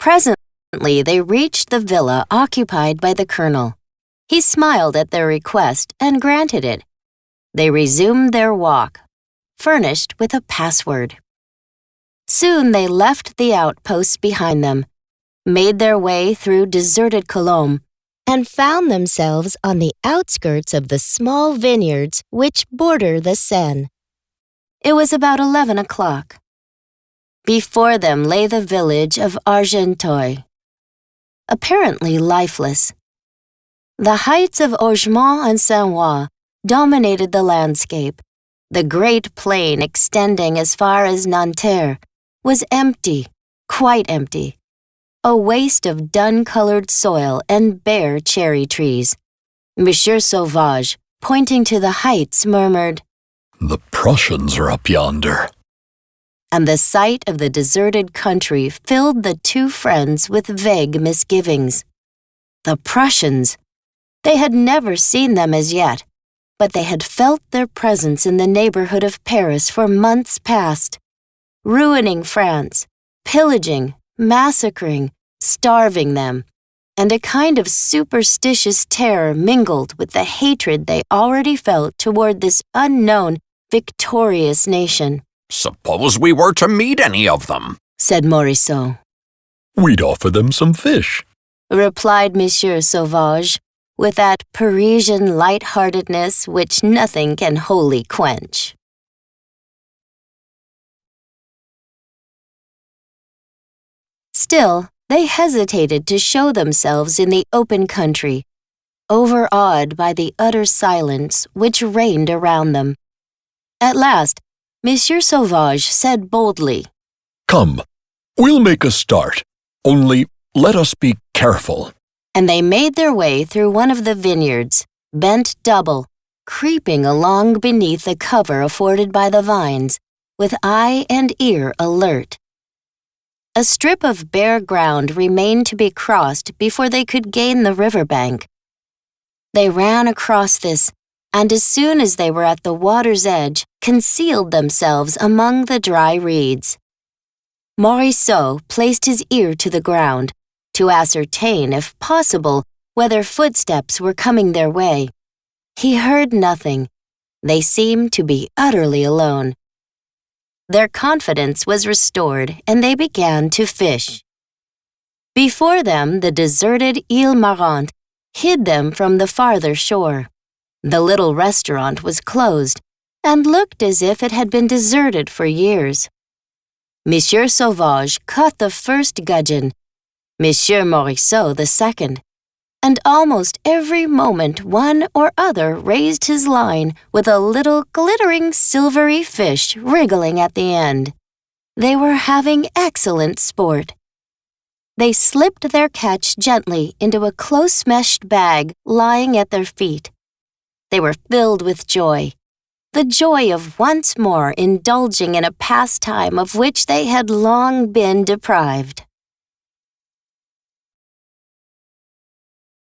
Presently, they reached the villa occupied by the colonel. He smiled at their request and granted it. They resumed their walk, furnished with a password. Soon they left the outposts behind them, made their way through deserted Colombes, and found themselves on the outskirts of the small vineyards which border the Seine. It was about 11 o'clock. Before them lay the village of Argenteuil, apparently lifeless. The heights of Augemont and Saint-Ouen dominated the landscape. The great plain extending as far as Nanterre was empty, quite empty, a waste of dun-colored soil and bare cherry trees. Monsieur Sauvage, pointing to the heights, murmured, "The Prussians are up yonder." And the sight of the deserted country filled the two friends with vague misgivings. The Prussians! They had never seen them as yet, but they had felt their presence in the neighborhood of Paris for months past, ruining France, pillaging, massacring, starving them, and a kind of superstitious terror mingled with the hatred they already felt toward this unknown, victorious nation. "Suppose we were to meet any of them," said Morisot. "We'd offer them some fish," replied Monsieur Sauvage, with that Parisian light-heartedness which nothing can wholly quench. Still, they hesitated to show themselves in the open country, overawed by the utter silence which reigned around them. At last, Monsieur Sauvage said boldly, "Come, we'll make a start. Only let us be careful." And they made their way through one of the vineyards, bent double, creeping along beneath the cover afforded by the vines, with eye and ear alert. A strip of bare ground remained to be crossed before they could gain the river bank. They ran across this, and as soon as they were at the water's edge, concealed themselves among the dry reeds. Morisot placed his ear to the ground, to ascertain, if possible, whether footsteps were coming their way. He heard nothing. They seemed to be utterly alone. Their confidence was restored, and they began to fish. Before them, the deserted Ile Marante hid them from the farther shore. The little restaurant was closed, and looked as if it had been deserted for years. Monsieur Sauvage caught the first gudgeon, Monsieur Morisot the second, and almost every moment one or other raised his line with a little glittering silvery fish wriggling at the end. They were having excellent sport. They slipped their catch gently into a close-meshed bag lying at their feet. They were filled with joy, the joy of once more indulging in a pastime of which they had long been deprived.